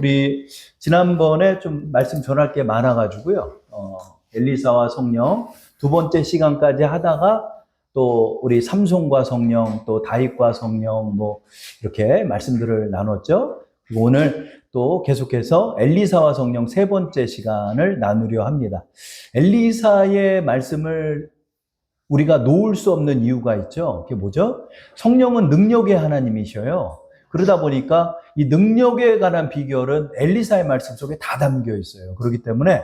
우리 지난번에 좀 말씀 전할 게 많아가지고요. 엘리사와 성령 두 번째 시간까지 하다가 또 우리 삼손과 성령, 또 다윗과 성령 뭐 이렇게 말씀들을 나눴죠. 그리고 오늘 또 계속해서 엘리사와 성령 세 번째 시간을 나누려 합니다. 엘리사의 말씀을 우리가 놓을 수 없는 이유가 있죠. 그게 뭐죠? 성령은 능력의 하나님이셔요. 그러다 보니까 이 능력에 관한 비결은 엘리사의 말씀 속에 다 담겨 있어요. 그렇기 때문에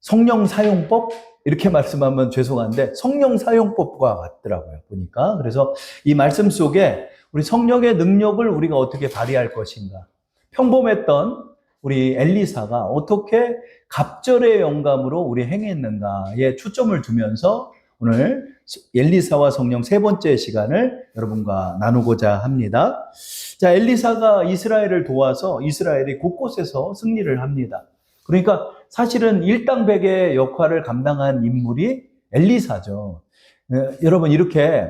성령 사용법 이렇게 말씀하면 죄송한데 성령 사용법과 같더라고요. 보니까. 그래서 이 말씀 속에 우리 성령의 능력을 우리가 어떻게 발휘할 것인가. 평범했던 우리 엘리사가 어떻게 갑절의 영감으로 우리 행했는가에 초점을 두면서 오늘 엘리사와 성령 세 번째 시간을 여러분과 나누고자 합니다. 자, 엘리사가 이스라엘을 도와서 이스라엘이 곳곳에서 승리를 합니다. 그러니까 사실은 일당백의 역할을 감당한 인물이 엘리사죠. 여러분, 이렇게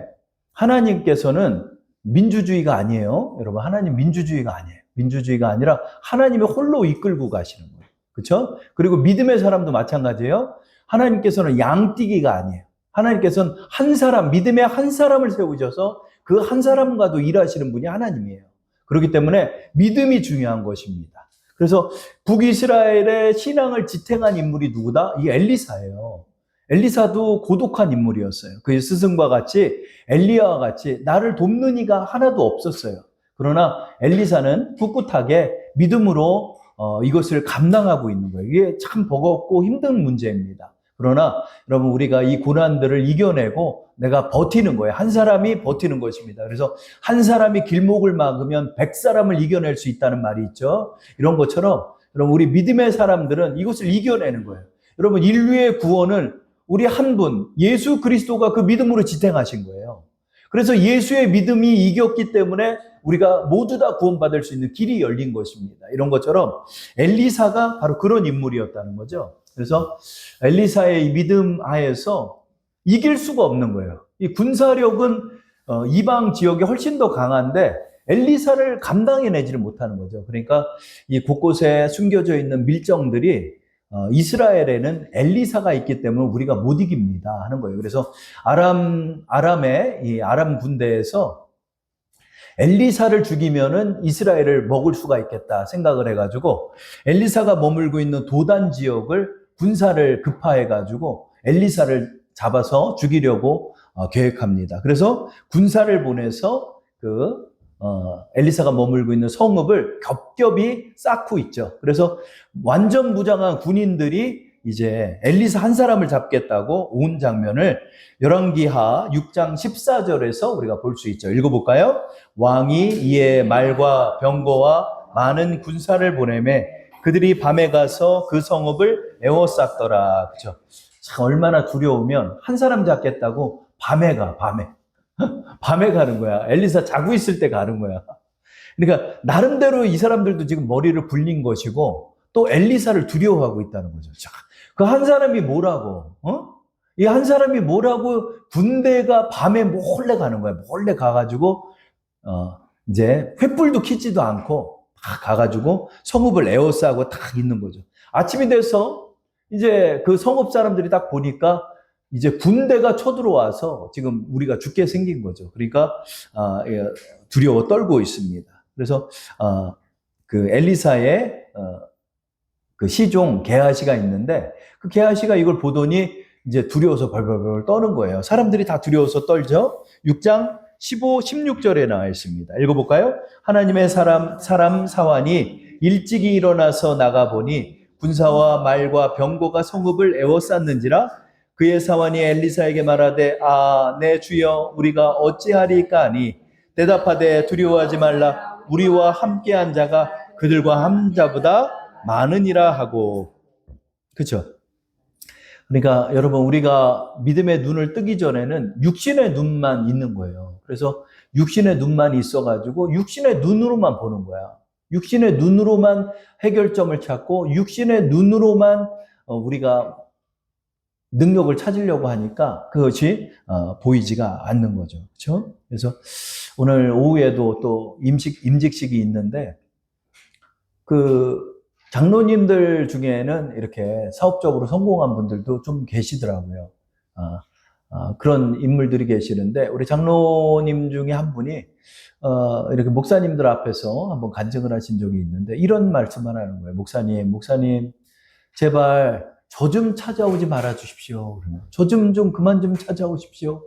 하나님께서는 민주주의가 아니에요. 여러분, 하나님 민주주의가 아니에요. 민주주의가 아니라 하나님이 홀로 이끌고 가시는 거예요. 그렇죠? 그리고 믿음의 사람도 마찬가지예요. 하나님께서는 양뛰기가 아니에요. 하나님께서는 한 사람, 믿음의 한 사람을 세우셔서 그 한 사람과도 일하시는 분이 하나님이에요. 그렇기 때문에 믿음이 중요한 것입니다. 그래서 북이스라엘의 신앙을 지탱한 인물이 누구다? 이 엘리사예요. 엘리사도 고독한 인물이었어요. 그의 스승과 같이 엘리야와 같이 나를 돕는 이가 하나도 없었어요. 그러나 엘리사는 꿋꿋하게 믿음으로 이것을 감당하고 있는 거예요. 이게 참 버겁고 힘든 문제입니다. 그러나 여러분, 우리가 이 고난들을 이겨내고 내가 버티는 거예요. 한 사람이 버티는 것입니다. 그래서 한 사람이 길목을 막으면 100사람을 이겨낼 수 있다는 말이 있죠. 이런 것처럼 여러분, 우리 믿음의 사람들은 이것을 이겨내는 거예요. 여러분, 인류의 구원을 우리 한 분, 예수 그리스도가 그 믿음으로 지탱하신 거예요. 그래서 예수의 믿음이 이겼기 때문에 우리가 모두 다 구원받을 수 있는 길이 열린 것입니다. 이런 것처럼 엘리사가 바로 그런 인물이었다는 거죠. 그래서 엘리사의 이 믿음 하에서 이길 수가 없는 거예요. 이 군사력은 이방 지역이 훨씬 더 강한데 엘리사를 감당해내지를 못하는 거죠. 그러니까 이 곳곳에 숨겨져 있는 밀정들이 이스라엘에는 엘리사가 있기 때문에 우리가 못 이깁니다 하는 거예요. 그래서 아람의 이 아람 군대에서 엘리사를 죽이면은 이스라엘을 먹을 수가 있겠다 생각을 해가지고 엘리사가 머물고 있는 도단 지역을 군사를 급파해가지고 엘리사를 잡아서 죽이려고 계획합니다. 그래서 군사를 보내서 엘리사가 머물고 있는 성읍을 겹겹이 쌓고 있죠. 그래서 완전 무장한 군인들이 이제 엘리사 한 사람을 잡겠다고 온 장면을 열왕기하 6장 14절에서 우리가 볼 수 있죠. 읽어볼까요? 왕이 이에 말과 병거와 많은 군사를 보내매 그들이 밤에 가서 그 성읍을 에워쌌더라. 그죠? 참 얼마나 두려우면 한 사람 잡겠다고 밤에 가는 거야. 엘리사 자고 있을 때 가는 거야. 그러니까 나름대로 이 사람들도 지금 머리를 굴린 것이고 또 엘리사를 두려워하고 있다는 거죠. 그 한 사람이 뭐라고? 이 한 사람이 뭐라고 군대가 밤에 몰래 가는 거야. 몰래 가가지고 이제 횃불도 켜지도 않고 다 가가지고 성읍을 에워싸고 딱 있는 거죠. 아침이 돼서 이제 그 성읍 사람들이 딱 보니까 이제 군대가 쳐들어와서 지금 우리가 죽게 생긴 거죠. 그러니까 두려워 떨고 있습니다. 그래서 그 엘리사의 그 시종 게하시가 있는데 그 게하시가 이걸 보더니 이제 두려워서 벌벌벌 떠는 거예요. 사람들이 다 두려워서 떨죠. 6장 15, 16절에 나와 있습니다. 읽어볼까요? 하나님의 사람 사완이 일찍이 일어나서 나가보니 군사와 말과 병거가 성읍을 에워쌌는지라 그의 사완이 엘리사에게 말하되 내 주여 우리가 어찌하리까 하니 대답하되 두려워하지 말라 우리와 함께한 자가 그들과 한 자보다 많으니라 하고. 그렇죠? 그러니까 여러분, 우리가 믿음의 눈을 뜨기 전에는 육신의 눈만 있는 거예요. 그래서 육신의 눈만 있어가지고 육신의 눈으로만 보는 거야. 육신의 눈으로만 해결점을 찾고 육신의 눈으로만 우리가 능력을 찾으려고 하니까 그것이 보이지가 않는 거죠. 그렇죠? 그래서 오늘 오후에도 또 임직식이 있는데 그 장로님들 중에는 이렇게 사업적으로 성공한 분들도 좀 계시더라고요. 그런 인물들이 계시는데 우리 장로님 중에 한 분이 이렇게 목사님들 앞에서 한번 간증을 하신 적이 있는데 이런 말씀을 하는 거예요. 목사님 제발 저 좀 찾아오지 말아 주십시오. 저 좀 그만 좀 찾아오십시오.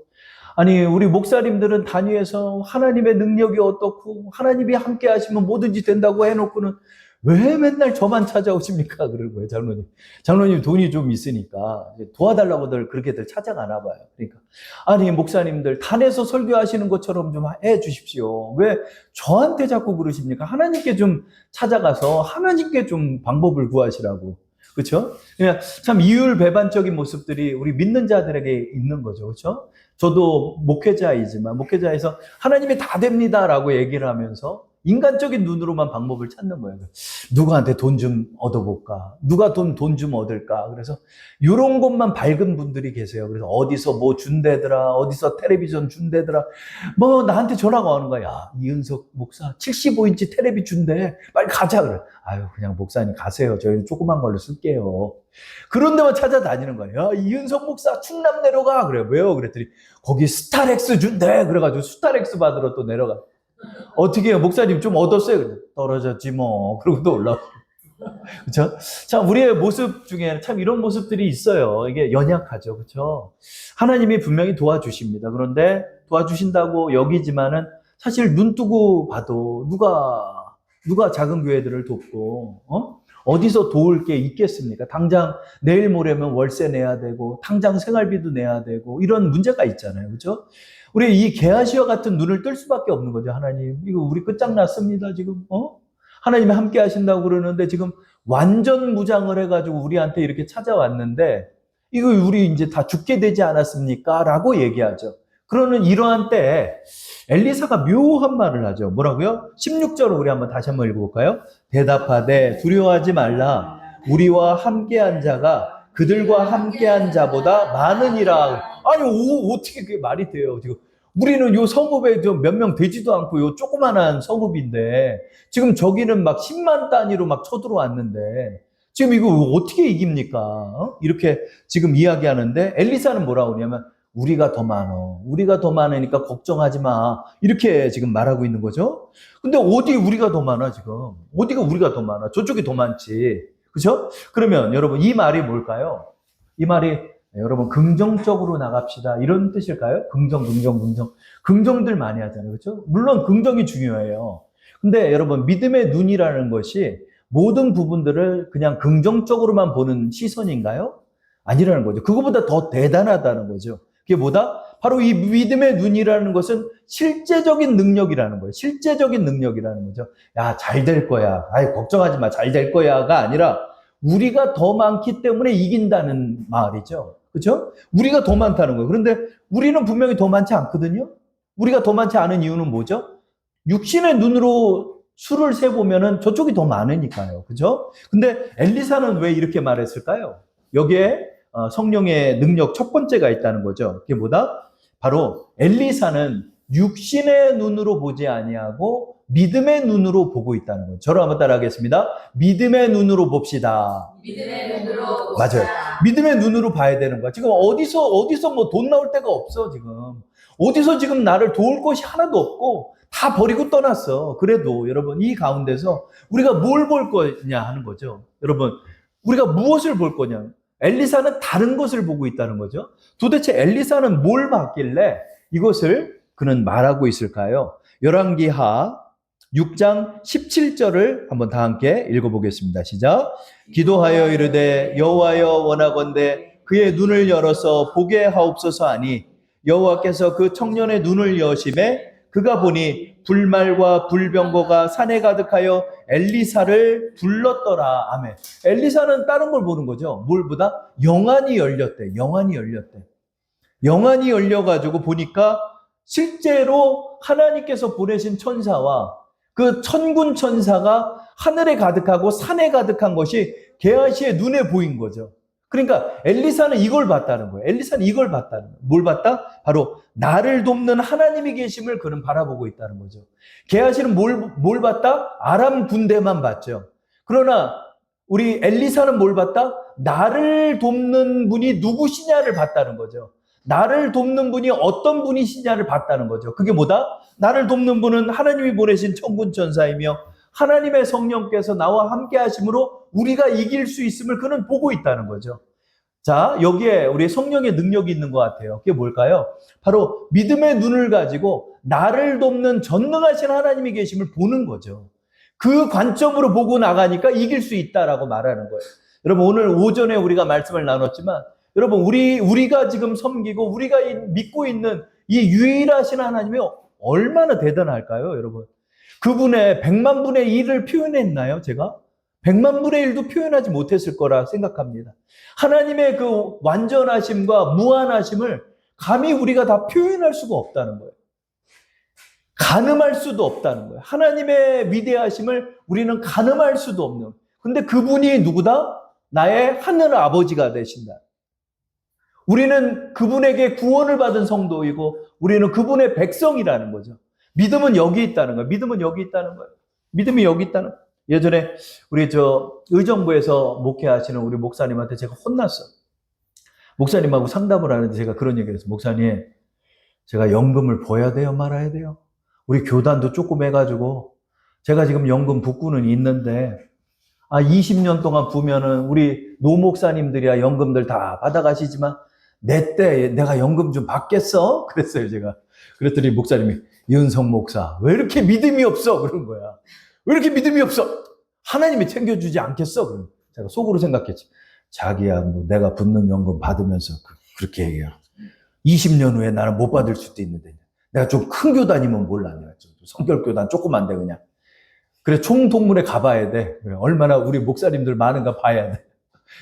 아니 우리 목사님들은 단위에서 하나님의 능력이 어떻고 하나님이 함께 하시면 뭐든지 된다고 해놓고는 왜 맨날 저만 찾아오십니까? 그러는 거예요, 장로님. 장로님 돈이 좀 있으니까 도와달라고들 그렇게들 찾아가나 봐요. 그러니까 아니 목사님들 단에서 설교하시는 것처럼 좀 해 주십시오. 왜 저한테 자꾸 그러십니까? 하나님께 좀 찾아가서 하나님께 좀 방법을 구하시라고. 그렇죠? 그냥 참 이율배반적인 모습들이 우리 믿는 자들에게 있는 거죠. 그렇죠? 저도 목회자이지만 목회자에서 하나님이 다 됩니다라고 얘기를 하면서 인간적인 눈으로만 방법을 찾는 거예요. 누구한테 돈 좀 얻어볼까? 누가 돈 좀 얻을까? 그래서 이런 것만 밝은 분들이 계세요. 그래서 어디서 뭐 준대더라, 어디서 텔레비전 준대더라, 뭐 나한테 전화가 오는 거야. 야, 이은석 목사 75인치 텔레비 준대. 빨리 가자 그래. 아유 그냥 목사님 가세요. 저희는 조그만 걸로 쓸게요. 그런 데만 찾아다니는 거예요. 야, 이은석 목사 충남 내려가. 그래. 왜요? 그랬더니 거기 스타렉스 준대. 그래가지고 스타렉스 받으러 또 내려가. 어떻게 해요? 목사님 좀 얻었어요? 떨어졌지 뭐. 그러고 또 올라오고. 그렇죠? 참 우리의 모습 중에 참 이런 모습들이 있어요. 이게 연약하죠. 그렇죠? 하나님이 분명히 도와주십니다. 그런데 도와주신다고 여기지만은 사실 눈 뜨고 봐도 누가 작은 교회들을 돕고 어디서 도울 게 있겠습니까? 당장 내일 모레면 월세 내야 되고 당장 생활비도 내야 되고 이런 문제가 있잖아요. 그렇죠? 우리 이 게하시와 같은 눈을 뜰 수밖에 없는 거죠. 하나님 이거 우리 끝장났습니다. 지금 하나님이 함께 하신다고 그러는데 지금 완전 무장을 해가지고 우리한테 이렇게 찾아왔는데 이거 우리 이제 다 죽게 되지 않았습니까? 라고 얘기하죠. 그러는 이러한 때에 엘리사가 묘한 말을 하죠. 뭐라고요? 16절을 우리 다시 한번 읽어볼까요? 대답하되 두려워하지 말라. 우리와 함께한 자가 그들과 함께한 자보다 많으니라. 아니 어떻게 그게 말이 돼요? 지금 우리는 요 성읍에 몇 명 되지도 않고 요 조그만한 성읍인데 지금 저기는 막 10만 단위로 막 쳐들어왔는데 지금 이거 어떻게 이깁니까? 이렇게 지금 이야기하는데 엘리사는 뭐라고 하냐면 우리가 더 많어. 우리가 더 많으니까 걱정하지 마. 이렇게 지금 말하고 있는 거죠. 근데 어디 우리가 더 많아 지금? 어디가 우리가 더 많아? 저쪽이 더 많지. 그렇죠? 그러면 여러분 이 말이 뭘까요? 이 말이 여러분 긍정적으로 나갑시다 이런 뜻일까요? 긍정. 긍정들 많이 하잖아요. 그렇죠? 물론 긍정이 중요해요. 근데 여러분 믿음의 눈이라는 것이 모든 부분들을 그냥 긍정적으로만 보는 시선인가요? 아니라는 거죠. 그거보다 더 대단하다는 거죠. 그게 뭐다? 바로 이 믿음의 눈이라는 것은 실제적인 능력이라는 거예요. 실제적인 능력이라는 거죠. 야, 잘 될 거야. 아이, 걱정하지 마. 잘 될 거야가 아니라 우리가 더 많기 때문에 이긴다는 말이죠. 그렇죠? 우리가 더 많다는 거예요. 그런데 우리는 분명히 더 많지 않거든요. 우리가 더 많지 않은 이유는 뭐죠? 육신의 눈으로 수를 세보면은 저쪽이 더 많으니까요. 그죠? 근데 엘리사는 왜 이렇게 말했을까요? 여기에 성령의 능력 첫 번째가 있다는 거죠. 그게 뭐다? 바로 엘리사는 육신의 눈으로 보지 아니하고 믿음의 눈으로 보고 있다는 거죠. 저를 한번 따라하겠습니다. 믿음의 눈으로 봅시다. 믿음의 눈으로 봅시다. 맞아요. 믿음의 눈으로 봐야 되는 거야. 지금 어디서 뭐 돈 나올 데가 없어, 지금. 어디서 지금 나를 도울 것이 하나도 없고 다 버리고 떠났어. 그래도 여러분 이 가운데서 우리가 뭘 볼 거냐 하는 거죠. 여러분 우리가 무엇을 볼 거냐. 엘리사는 다른 것을 보고 있다는 거죠. 도대체 엘리사는 뭘 봤길래 이것을 그는 말하고 있을까요? 열왕기하 6장 17절을 한번 다 함께 읽어보겠습니다. 시작. 기도하여 이르되 여호와여 원하건대 그의 눈을 열어서 보게 하옵소서 하니 여호와께서 그 청년의 눈을 여심해 그가 보니 불말과 불병거가 산에 가득하여 엘리사를 불렀더라. 아멘. 엘리사는 다른 걸 보는 거죠. 뭘 보다? 영안이 열렸대. 영안이 열려가지고 보니까 실제로 하나님께서 보내신 천사와 그 천군 천사가 하늘에 가득하고 산에 가득한 것이 게하시의 눈에 보인 거죠. 그러니까 엘리사는 이걸 봤다는 거예요. 엘리사는 이걸 봤다는 거예요. 뭘 봤다? 바로 나를 돕는 하나님이 계심을 그는 바라보고 있다는 거죠. 게하시는 뭘 봤다? 아람 군대만 봤죠. 그러나 우리 엘리사는 뭘 봤다? 나를 돕는 분이 누구시냐를 봤다는 거죠. 나를 돕는 분이 어떤 분이시냐를 봤다는 거죠. 그게 뭐다? 나를 돕는 분은 하나님이 보내신 천군 천사이며 하나님의 성령께서 나와 함께 하심으로 우리가 이길 수 있음을 그는 보고 있다는 거죠. 자, 여기에 우리 성령의 능력이 있는 것 같아요. 그게 뭘까요? 바로 믿음의 눈을 가지고 나를 돕는 전능하신 하나님이 계심을 보는 거죠. 그 관점으로 보고 나가니까 이길 수 있다라고 말하는 거예요. 여러분, 오늘 오전에 우리가 말씀을 나눴지만, 여러분, 우리가 지금 섬기고 우리가 믿고 있는 이 유일하신 하나님이 얼마나 대단할까요, 여러분? 그분의 100만 분의 1을 표현했나요, 제가? 100만 분의 1도 표현하지 못했을 거라 생각합니다. 하나님의 그 완전하심과 무한하심을 감히 우리가 다 표현할 수가 없다는 거예요. 가늠할 수도 없다는 거예요. 하나님의 위대하심을 우리는 가늠할 수도 없는. 근데 그분이 누구다? 나의 하늘 아버지가 되신다. 우리는 그분에게 구원을 받은 성도이고 우리는 그분의 백성이라는 거죠. 믿음은 여기 있다는 거예요. 믿음은 여기 있다는 거예요. 믿음이 여기 있다는 거예요. 예전에 우리 의정부에서 목회하시는 우리 목사님한테 제가 혼났어요. 목사님하고 상담을 하는데 제가 그런 얘기를 했어요. 목사님, 제가 연금을 보야 돼요, 말아야 돼요? 우리 교단도 조금 해가지고 제가 지금 연금 붓고는 있는데 20년 동안 부면은 우리 노 목사님들이야 연금들 다 받아가시지만 내 때 내가 연금 좀 받겠어? 그랬어요, 제가. 그랬더니 목사님이, 이은성 목사, 왜 이렇게 믿음이 없어? 그런 거야. 왜 이렇게 믿음이 없어? 하나님이 챙겨주지 않겠어? 그럼 제가 속으로 생각했지. 자기야, 뭐 내가 붙는 연금 받으면서 그렇게 얘기해요. 20년 후에 나는 못 받을 수도 있는데 내가 좀 큰 교단이면 몰라. 내가 좀 성결교단 조그만데 그냥. 그래, 총동문회 가봐야 돼. 그래, 얼마나 우리 목사님들 많은가 봐야 돼.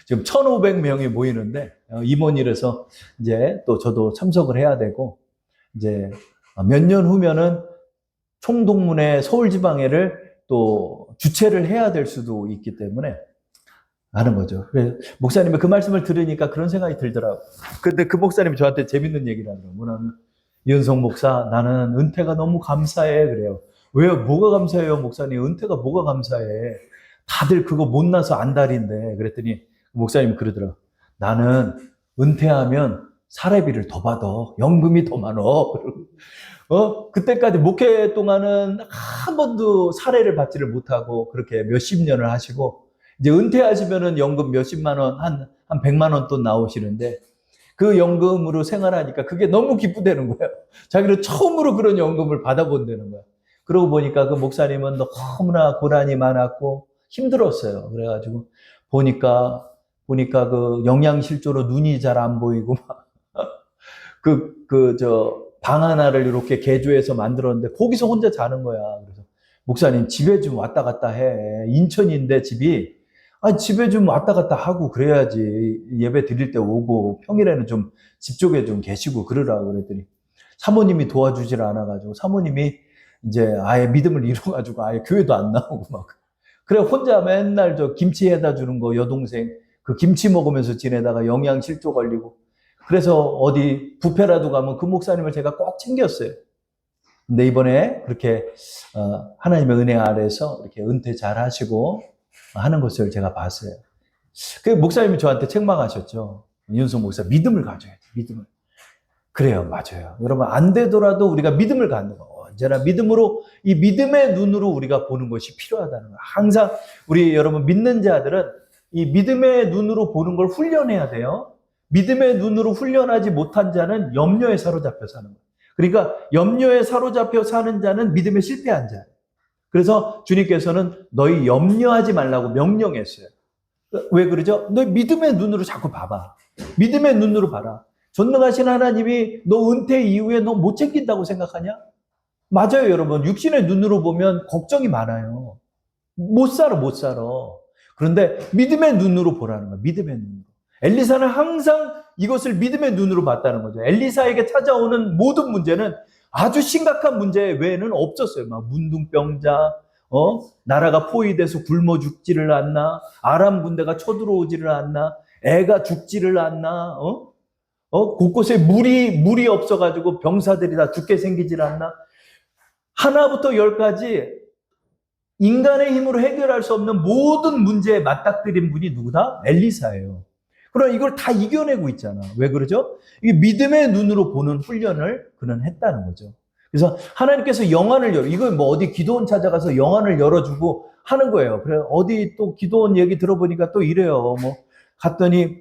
지금 1,500명이 모이는데 임원일에서 이제 또 저도 참석을 해야 되고 이제 몇 년 후면은 총동문회 서울지방회를 또 주최를 해야 될 수도 있기 때문에 하는 거죠. 그래서 목사님의 그 말씀을 들으니까 그런 생각이 들더라고요. 근데 그 목사님이 저한테 재밌는 얘기를 하더라고요. 뭐냐면, 이은성 목사, 나는 은퇴가 너무 감사해. 그래요. 왜요? 뭐가 감사해요, 목사님? 은퇴가 뭐가 감사해? 다들 그거 못나서 안달인데. 그랬더니 목사님이 그러더라고요. 나는 은퇴하면 사례비를 더 받아. 연금이 더 많어. 그때까지 목회 동안은 한 번도 사례를 받지를 못하고 그렇게 몇십 년을 하시고 이제 은퇴하시면은 연금 몇십만 원, 한 100만 원 또 나오시는데 그 연금으로 생활하니까 그게 너무 기쁘다는 거예요. 자기는 처음으로 그런 연금을 받아본다는 거예요. 그러고 보니까 그 목사님은 너무나 고난이 많았고 힘들었어요. 그래가지고 보니까 그 영양실조로 눈이 잘 안 보이고 방 하나를 이렇게 개조해서 만들었는데 거기서 혼자 자는 거야. 그래서 목사님 집에 좀 왔다 갔다 해. 인천인데 집이 집에 좀 왔다 갔다 하고 그래야지 예배 드릴 때 오고 평일에는 좀 집 쪽에 좀 계시고 그러라고 그랬더니 사모님이 도와주질 않아가지고 사모님이 이제 아예 믿음을 잃어가지고 아예 교회도 안 나오고 막 그래 혼자 맨날 김치 해다 주는 거 여동생 그 김치 먹으면서 지내다가 영양실조 걸리고 그래서 어디 뷔페라도 가면 그 목사님을 제가 꼭 챙겼어요. 근데 이번에 그렇게 하나님의 은혜 아래에서 이렇게 은퇴 잘 하시고 하는 것을 제가 봤어요. 그 목사님이 저한테 책망하셨죠. 이은성 목사, 믿음을 가져야 돼, 믿음을. 그래요, 맞아요. 여러분, 안 되더라도 우리가 믿음을 갖는 거. 언제나 믿음으로, 이 믿음의 눈으로 우리가 보는 것이 필요하다는 거. 항상 우리 여러분 믿는 자들은 이 믿음의 눈으로 보는 걸 훈련해야 돼요. 믿음의 눈으로 훈련하지 못한 자는 염려에 사로잡혀 사는 거예요. 그러니까 염려에 사로잡혀 사는 자는 믿음에 실패한 자예요. 그래서 주님께서는 너희 염려하지 말라고 명령했어요. 왜 그러죠? 너 믿음의 눈으로 자꾸 봐봐. 믿음의 눈으로 봐라. 전능하신 하나님이 너 은퇴 이후에 너 못 챙긴다고 생각하냐? 맞아요, 여러분. 육신의 눈으로 보면 걱정이 많아요. 못 살아. 그런데 믿음의 눈으로 보라는 거예요. 믿음의 눈으로. 엘리사는 항상 이것을 믿음의 눈으로 봤다는 거죠. 엘리사에게 찾아오는 모든 문제는 아주 심각한 문제 외에는 없었어요. 막 문둥병자, 나라가 포위돼서 굶어 죽지를 않나, 아람 군대가 쳐들어오지를 않나, 애가 죽지를 않나, 곳곳에 물이 없어가지고 병사들이 다 죽게 생기질 않나. 하나부터 10까지 인간의 힘으로 해결할 수 없는 모든 문제에 맞닥뜨린 분이 누구다? 엘리사예요. 그러나 이걸 다 이겨내고 있잖아. 왜 그러죠? 이게 믿음의 눈으로 보는 훈련을 그는 했다는 거죠. 그래서 하나님께서 영안을 이걸 뭐 어디 기도원 찾아가서 영안을 열어주고 하는 거예요. 그래 어디 또 기도원 얘기 들어보니까 또 이래요. 뭐 갔더니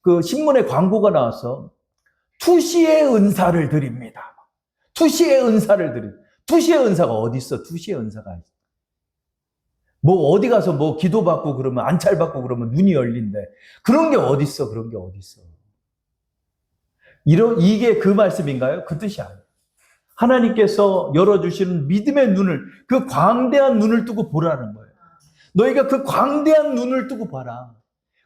그 신문에 광고가 나왔어. 투시의 은사를 드립니다. 투시의 은사를 드립니다. 투시의 은사가 어디 있어? 투시의 은사가 있어. 뭐 어디 가서 뭐 기도받고 그러면 안찰받고 그러면 눈이 열린대. 그런 게 어디 있어? 그런 게 어디 있어? 이게 그 말씀인가요? 그 뜻이 아니에요. 하나님께서 열어주시는 믿음의 눈을, 그 광대한 눈을 뜨고 보라는 거예요. 너희가 그 광대한 눈을 뜨고 봐라.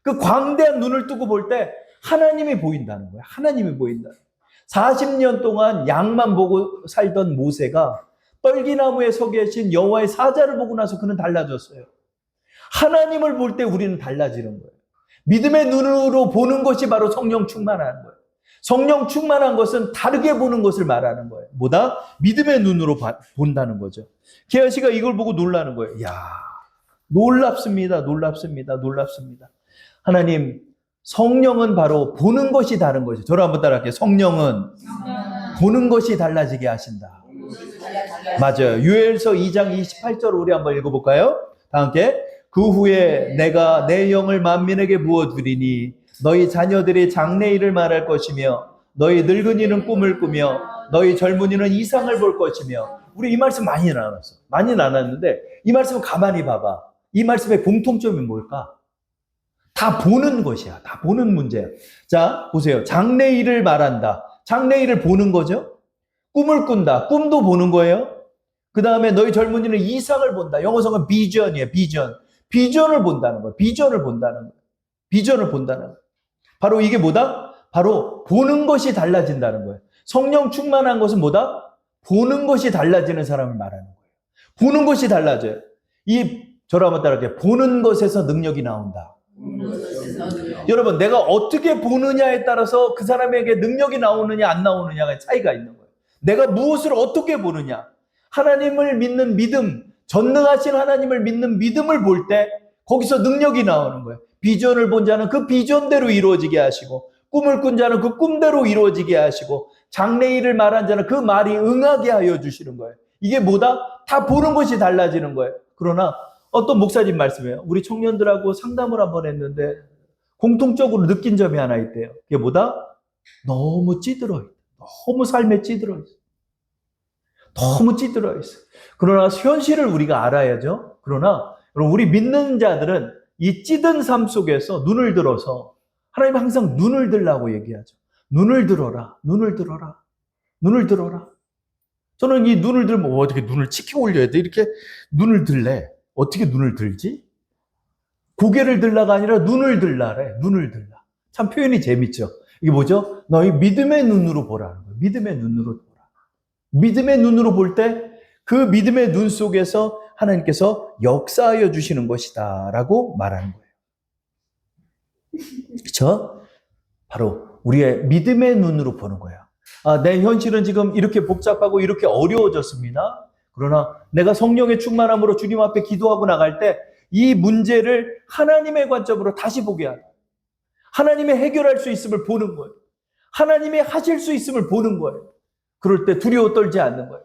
그 광대한 눈을 뜨고 볼 때 하나님이 보인다는 거예요. 하나님이 보인다. 40년 동안 양만 보고 살던 모세가 떨기나무에 서 계신 여호와의 사자를 보고 나서 그는 달라졌어요. 하나님을 볼 때 우리는 달라지는 거예요. 믿음의 눈으로 보는 것이 바로 성령 충만하는 거예요. 성령 충만한 것은 다르게 보는 것을 말하는 거예요. 뭐다? 믿음의 눈으로 본다는 거죠. 기아 씨가 이걸 보고 놀라는 거예요. 야, 놀랍습니다. 놀랍습니다. 놀랍습니다. 하나님, 성령은 바로 보는 것이 다른 거죠. 저를 한번 따라할게요. 성령은 보는 것이 달라지게 하신다. 맞아요. 요엘서 2장 28절 우리 한번 읽어볼까요? 다 함께. 그 후에 내가 내 영을 만민에게 부어주리니 너희 자녀들이 장래일을 말할 것이며 너희 늙은이는 꿈을 꾸며 너희 젊은이는 이상을 볼 것이며. 우리 이 말씀 많이 나눴어. 많이 나눴는데 이 말씀 가만히 봐봐. 이 말씀의 공통점이 뭘까? 다 보는 것이야. 다 보는 문제야. 자, 보세요. 장래일을 말한다. 장래일을 보는 거죠. 꿈을 꾼다. 꿈도 보는 거예요. 그 다음에 너희 젊은이는 이상을 본다. 영어성은 비전이에요. 비전. 비전을 본다는 거예요. 비전을 본다는 거예요. 비전을 본다는 거예요. 바로 이게 뭐다? 바로 보는 것이 달라진다는 거예요. 성령 충만한 것은 뭐다? 보는 것이 달라지는 사람을 말하는 거예요. 보는 것이 달라져요. 저를 한번 따라할게요. 보는 것에서 능력이 나온다. 여러분, 내가 어떻게 보느냐에 따라서 그 사람에게 능력이 나오느냐 안 나오느냐가 차이가 있는 거예요. 내가 무엇을 어떻게 보느냐. 하나님을 믿는 믿음, 전능하신 하나님을 믿는 믿음을 볼 때 거기서 능력이 나오는 거예요. 비전을 본 자는 그 비전대로 이루어지게 하시고, 꿈을 꾼 자는 그 꿈대로 이루어지게 하시고, 장래일을 말한 자는 그 말이 응하게 하여 주시는 거예요. 이게 뭐다? 다 보는 것이 달라지는 거예요. 그러나 어떤 목사님 말씀이에요. 우리 청년들하고 상담을 한번 했는데 공통적으로 느낀 점이 하나 있대요. 그게 뭐다? 너무 찌들어 있어. 너무 삶에 찌들어 있어. 너무 찌들어 있어. 그러나 현실을 우리가 알아야죠. 그러나 우리 믿는 자들은 이 찌든 삶 속에서 눈을 들어서, 하나님은 항상 눈을 들라고 얘기하죠. 눈을 들어라. 눈을 들어라. 눈을 들어라. 저는 이 눈을 들면 어떻게 눈을 치켜 올려야 돼? 이렇게 눈을 들래. 어떻게 눈을 들지? 고개를 들라가 아니라 눈을 들라래. 눈을 들라. 참 표현이 재밌죠. 이게 뭐죠? 너희 믿음의 눈으로 보라는 거예요. 믿음의 눈으로 보라. 믿음의 눈으로 볼 때 그 믿음의 눈 속에서 하나님께서 역사하여 주시는 것이다 라고 말하는 거예요. 그렇죠? 바로 우리의 믿음의 눈으로 보는 거예요. 내 현실은 지금 이렇게 복잡하고 이렇게 어려워졌습니다. 그러나 내가 성령의 충만함으로 주님 앞에 기도하고 나갈 때 이 문제를 하나님의 관점으로 다시 보게 하라. 하나님이 해결할 수 있음을 보는 거예요. 하나님이 하실 수 있음을 보는 거예요. 그럴 때 두려워 떨지 않는 거예요.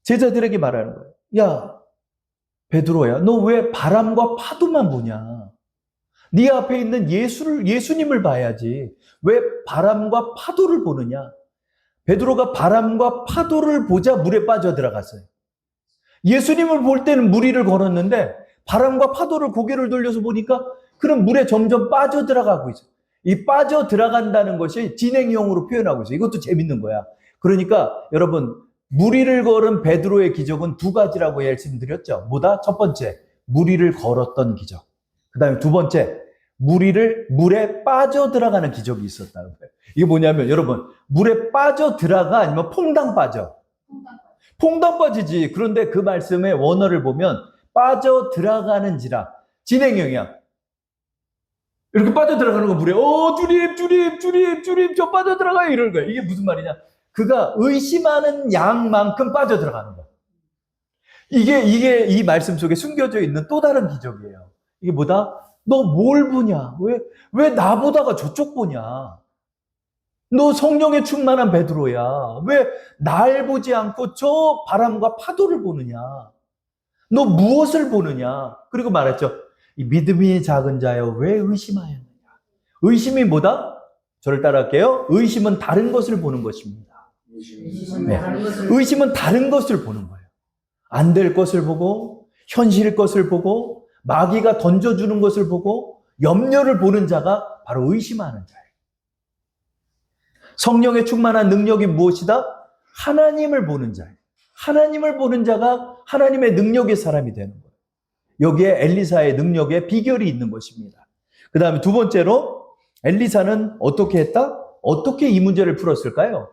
제자들에게 말하는 거예요. 야, 베드로야, 너 왜 바람과 파도만 보냐? 네 앞에 있는 예수님을 봐야지. 왜 바람과 파도를 보느냐? 베드로가 바람과 파도를 보자 물에 빠져 들어갔어요. 예수님을 볼 때는 물 위를 걸었는데 바람과 파도를 고개를 돌려서 보니까 그런 물에 점점 빠져 들어가고 있어요. 이 빠져 들어간다는 것이 진행형으로 표현하고 있어요. 이것도 재밌는 거야. 그러니까 여러분, 물 위를 걸은 베드로의 기적은 두 가지라고 말씀드렸죠. 뭐다? 첫 번째, 물 위를 걸었던 기적. 그 다음에 두 번째, 물에 빠져 들어가는 기적이 있었다는 거예요. 이게 뭐냐면 여러분, 물에 빠져 들어가 아니면 퐁당 빠져? 퐁당 빠지지. 그런데 그 말씀의 원어를 보면 빠져 들어가는지라. 진행형이야. 이렇게 빠져 들어가는 거 물에 주님 저 빠져 들어가요 이러는 거야. 이게 무슨 말이냐? 그가 의심하는 양만큼 빠져 들어가는 거야. 이게 이 말씀 속에 숨겨져 있는 또 다른 기적이에요. 이게 뭐다? 너 뭘 보냐? 왜 나보다가 저쪽 보냐? 너 성령에 충만한 베드로야. 왜 날 보지 않고 저 바람과 파도를 보느냐? 너 무엇을 보느냐? 그리고 말했죠. 이 믿음이 작은 자여 왜 의심하였느냐? 의심이 뭐다? 저를 따라할게요. 의심은 다른 것을 보는 것입니다. 네. 의심은 다른 것을 보는 거예요. 안 될 것을 보고 현실 것을 보고 마귀가 던져주는 것을 보고 염려를 보는 자가 바로 의심하는 자예요. 성령의 충만한 능력이 무엇이다? 하나님을 보는 자예요. 하나님을 보는 자가 하나님의 능력의 사람이 되는 거예요. 여기에 엘리사의 능력의 비결이 있는 것입니다. 그 다음에 두 번째로 엘리사는 어떻게 했다? 어떻게 이 문제를 풀었을까요?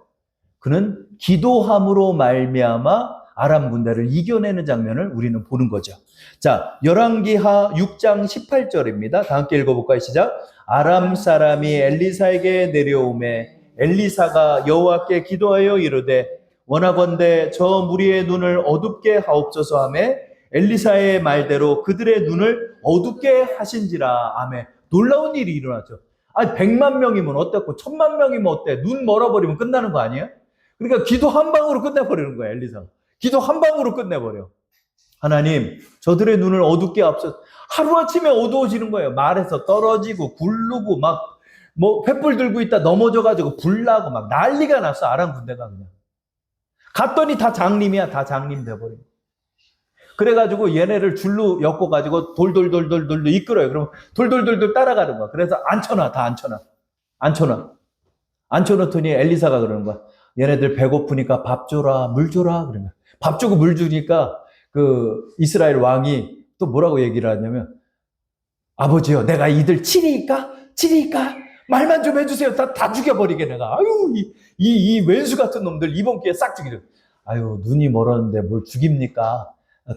그는 기도함으로 말미암아 아람 군대를 이겨내는 장면을 우리는 보는 거죠. 자, 열왕기하 6장 18절입니다. 다 함께 읽어볼까요? 시작. 아람 사람이 엘리사에게 내려오매 엘리사가 여호와께 기도하여 이르되 원하건대 저 무리의 눈을 어둡게 하옵소서 하매 엘리사의 말대로 그들의 눈을 어둡게 하신지라. 아멘. 놀라운 일이 일어났죠. 아니 100만 명이면 어땠고 1000만 명이면 어때? 눈 멀어버리면 끝나는 거 아니에요? 그러니까 기도 한 방으로 끝내버리는 거예요. 엘리사가. 기도 한 방으로 끝내버려. 하나님 저들의 눈을 어둡게 하옵소서. 하루아침에 어두워지는 거예요. 말에서 떨어지고 굴르고 막 뭐 횃불 들고 있다 넘어져가지고 불나고 막 난리가 났어. 아람 군대가 그냥. 갔더니 다 장님이야. 다 장님 돼버린. 그래가지고 얘네를 줄로 엮어가지고 돌돌돌돌돌 이끌어요. 그럼 돌돌돌돌 따라가는 거야. 그래서 앉혀놔. 다 앉혀놔. 앉혀놓더니 엘리사가 그러는 거야. 얘네들 배고프니까 밥 줘라, 물 줘라. 그러면 밥 주고 물 주니까 그 이스라엘 왕이 또 뭐라고 얘기를 하냐면 아버지요, 내가 이들 치리까? 말만 좀 해주세요. 다 죽여버리게 내가. 아유, 이 왼수 같은 놈들 이번 기회에 싹 죽이려. 아유, 눈이 멀었는데 뭘 죽입니까?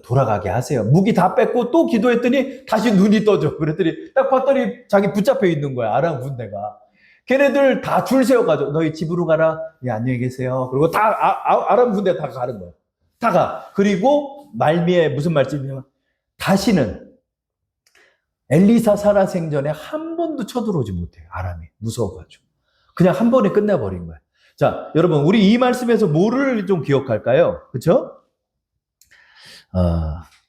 돌아가게 하세요. 무기 다 뺏고 또 기도했더니 다시 눈이 떠져. 그랬더니 딱 봤더니 자기 붙잡혀 있는 거야. 아람 군대가. 걔네들 다 줄 세워가지고 너희 집으로 가라. 예, 안녕히 계세요. 그리고 다 아람 군대 다 가는 거야. 다 가. 그리고 말미에 무슨 말씀이냐면 다시는 엘리사 살아생전에 한 번도 쳐들어오지 못해요. 아람이 무서워가지고. 그냥 한 번에 끝내버린 거예요. 자, 여러분 우리 이 말씀에서 뭐를 좀 기억할까요? 그렇죠?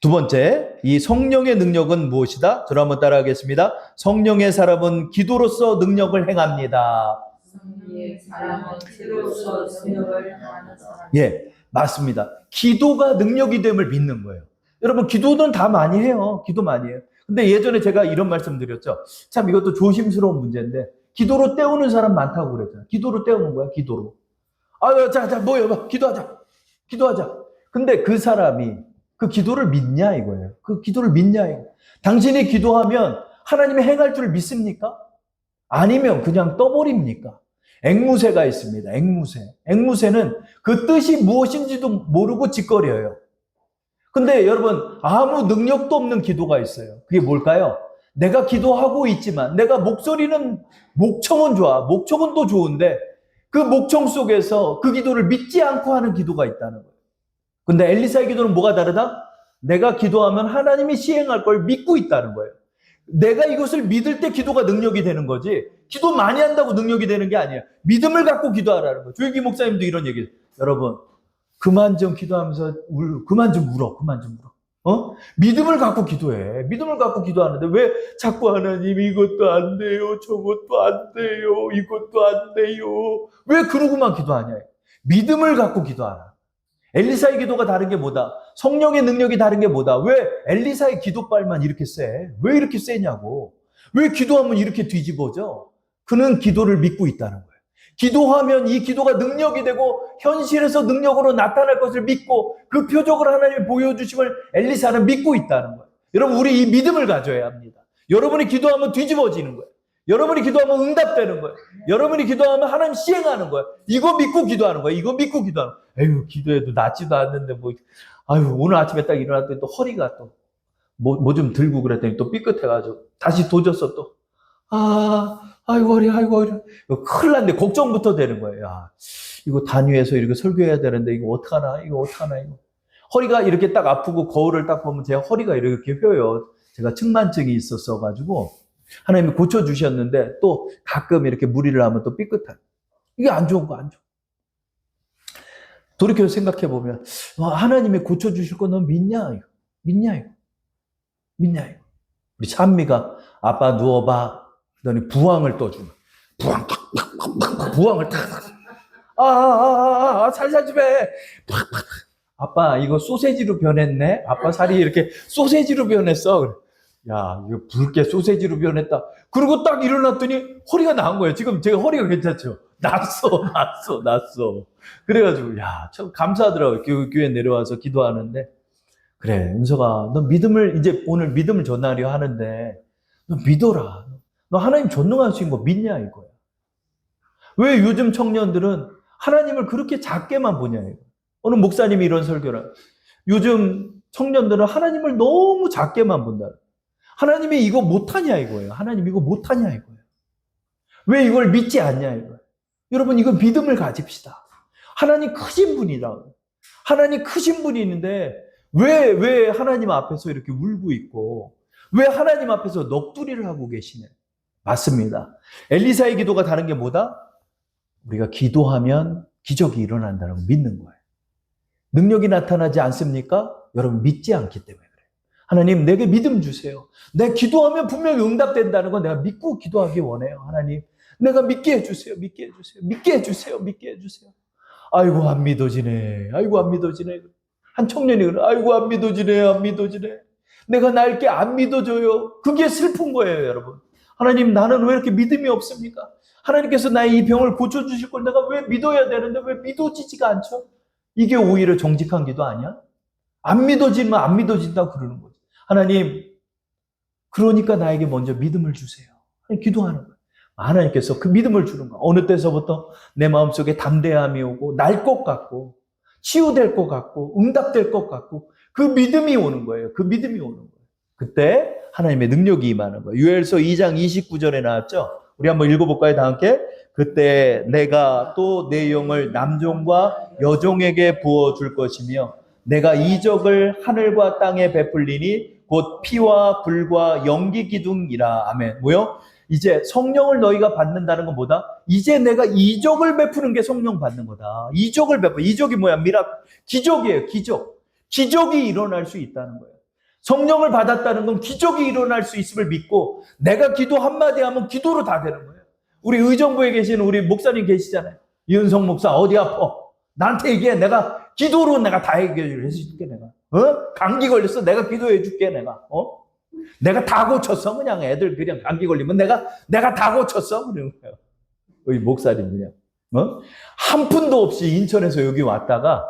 두 번째, 이 성령의 능력은 무엇이다? 저를 한번 따라하겠습니다. 성령의 사람은 기도로서 능력을 행합니다. 성령의 사람은 기도로서 능력을 행하는 사람. 예, 맞습니다. 기도가 능력이 됨을 믿는 거예요. 여러분 기도는 다 많이 해요. 기도 많이 해요. 근데 예전에 제가 이런 말씀 드렸죠. 참 이것도 조심스러운 문제인데 기도로 때우는 사람 많다고 그랬잖아요. 기도로 때우는 거야. 기도로. 자, 뭐야, 기도하자. 근데 그 사람이 그 기도를 믿냐 이거예요. 그 기도를 믿냐 이거. 당신이 기도하면 하나님이 행할 줄 믿습니까? 아니면 그냥 떠버립니까? 앵무새가 있습니다. 앵무새는 그 뜻이 무엇인지도 모르고 짓거려요. 근데 여러분 아무 능력도 없는 기도가 있어요. 그게 뭘까요? 내가 기도하고 있지만 내가 목청은 좋아. 목청은 좋은데 그 목청 속에서 그 기도를 믿지 않고 하는 기도가 있다는 거예요. 근데 엘리사의 기도는 뭐가 다르다? 내가 기도하면 하나님이 시행할 걸 믿고 있다는 거예요. 내가 이것을 믿을 때 기도가 능력이 되는 거지 기도 많이 한다고 능력이 되는 게 아니에요. 믿음을 갖고 기도하라는 거예요. 조일기 목사님도 이런 얘기해요. 여러분 그만 좀 기도하면서 그만 좀 울어. 믿음을 갖고 기도해. 믿음을 갖고 기도하는데 왜 자꾸 하나님 이것도 안 돼요. 저것도 안 돼요. 이것도 안 돼요. 왜 그러고만 기도하냐. 믿음을 갖고 기도하라. 엘리사의 기도가 다른 게 뭐다? 성령의 능력이 다른 게 뭐다? 왜 엘리사의 기도빨만 이렇게 세? 왜 이렇게 세냐고. 왜 기도하면 이렇게 뒤집어져? 그는 기도를 믿고 있다는 거예요. 기도하면 이 기도가 능력이 되고 현실에서 능력으로 나타날 것을 믿고 그 표적을 하나님이 보여주심을 엘리사는 믿고 있다는 거예요. 여러분 우리 이 믿음을 가져야 합니다. 여러분이 기도하면 뒤집어지는 거예요. 여러분이 기도하면 응답되는 거예요. 여러분이 기도하면 하나님 시행하는 거예요. 이거 믿고 기도하는 거예요. 에휴 기도해도 낫지도 않는데 오늘 아침에 딱 일어났더니 또 허리가 또 뭐 좀 들고 그랬더니 또 삐끗해가지고 다시 도졌어 또. 아이고 허리. 이거 큰일 났네. 걱정부터 되는 거예요. 이거 단위에서 이렇게 설교해야 되는데 이거 어떡하나. 허리가 이렇게 딱 아프고 거울을 딱 보면 제 허리가 이렇게 휘어요. 제가 측만증이 있었어가지고 하나님이 고쳐주셨는데 또 가끔 이렇게 무리를 하면 또 삐끗한. 이게 안 좋은 거, 안 좋아. 돌이켜 생각해보면 하나님이 고쳐주실 거 너 믿냐? 이거. 믿냐? 이거. 믿냐? 이거. 우리 찬미가 아빠 누워봐. 그러더니 부항을 떠주는. 부항을 탁. 살살 좀 해. 아빠 이거 소세지로 변했네. 아빠 살이 이렇게 소세지로 변했어. 야 이거 붉게 소세지로 변했다. 그리고 딱 일어났더니 허리가 나은 거예요. 지금 제가 허리가 괜찮죠. 났어. 그래가지고 야 참 감사하더라고요. 교회 내려와서 기도하는데 그래 은서가 너 믿음을 이제 오늘 믿음을 전하려 하는데 너 믿어라. 너 하나님 전능하신 거 믿냐 이거야. 왜 요즘 청년들은 하나님을 그렇게 작게만 보냐 이거. 어느 목사님이 이런 설교를 요즘 청년들은 하나님을 너무 작게만 본다. 하나님이 이거 못하냐 이거예요. 하나님 이거 못하냐 이거예요. 왜 이걸 믿지 않냐 이거예요. 여러분 이거 믿음을 가집시다. 하나님 크신 분이다. 하나님 크신 분이 있는데 왜 하나님 앞에서 이렇게 울고 있고 왜 하나님 앞에서 넋두리를 하고 계시냐. 맞습니다. 엘리사의 기도가 다른 게 뭐다? 우리가 기도하면 기적이 일어난다는 걸 믿는 거예요. 능력이 나타나지 않습니까? 여러분 믿지 않기 때문에 그래요. 하나님 내게 믿음 주세요. 내가 기도하면 분명히 응답된다는 건 내가 믿고 기도하기 원해요. 하나님 내가 믿게 해주세요. 믿게 해주세요. 아이고 안 믿어지네. 한 청년이 그래. 아이고 안 믿어지네. 내가 날게 안 믿어져요. 그게 슬픈 거예요 여러분. 하나님 나는 왜 이렇게 믿음이 없습니까? 하나님께서 나의 이 병을 고쳐주실 걸 내가 왜 믿어야 되는데 왜 믿어지지가 않죠? 이게 오히려 정직한 기도 아니야? 안 믿어지면 안 믿어진다고 그러는 거지. 하나님, 그러니까 나에게 먼저 믿음을 주세요. 기도하는 거예요. 하나님께서 그 믿음을 주는 거예요. 어느 때서부터 내 마음속에 담대함이 오고 날 것 같고 치유될 것 같고 응답될 것 같고 그 믿음이 오는 거예요. 그때 하나님의 능력이 임하는 거예요. 요엘서 2장 29절에 나왔죠? 우리 한번 읽어볼까요? 다 함께. 그때 내가 또 내 영을 남종과 여종에게 부어줄 것이며 내가 이적을 하늘과 땅에 베풀리니 곧 피와 불과 연기 기둥이라. 아멘. 뭐요? 이제 성령을 너희가 받는다는 건 뭐다? 이제 내가 이적을 베푸는 게 성령 받는 거다. 이적이 뭐야? 기적이에요. 기적이 일어날 수 있다는 거예요. 성령을 받았다는 건 기적이 일어날 수 있음을 믿고 내가 기도 한마디 하면 기도로 다 되는 거예요. 우리 의정부에 계시는 우리 목사님 계시잖아요. 이은성 목사 어디 아파? 나한테 얘기해. 내가 기도로 내가 다 해결해 줄게 내가. 감기 걸렸어. 내가 기도해 줄게 내가. 내가 다 고쳤어. 그냥 애들 그냥 감기 걸리면 내가 다 고쳤어. 그러는 거예요. 우리 목사님 그냥. 한 푼도 없이 인천에서 여기 왔다가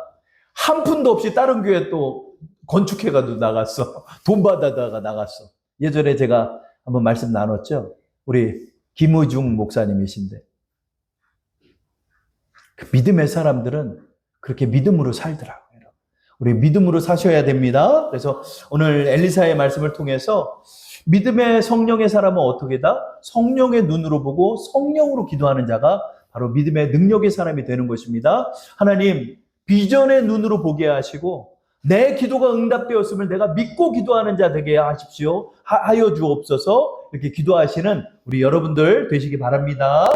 한 푼도 없이 다른 교회 또 건축해가지고 나갔어. 돈 받아다가 나갔어. 예전에 제가 한번 말씀 나눴죠. 우리 김의중 목사님이신데 그 믿음의 사람들은 그렇게 믿음으로 살더라고요. 우리 믿음으로 사셔야 됩니다. 그래서 오늘 엘리사의 말씀을 통해서 믿음의 성령의 사람은 어떻게다? 성령의 눈으로 보고 성령으로 기도하는 자가 바로 믿음의 능력의 사람이 되는 것입니다. 하나님 비전의 눈으로 보게 하시고 내 기도가 응답되었음을 내가 믿고 기도하는 자 되게 하십시오. 하여 주옵소서. 이렇게 기도하시는 우리 여러분들 되시기 바랍니다.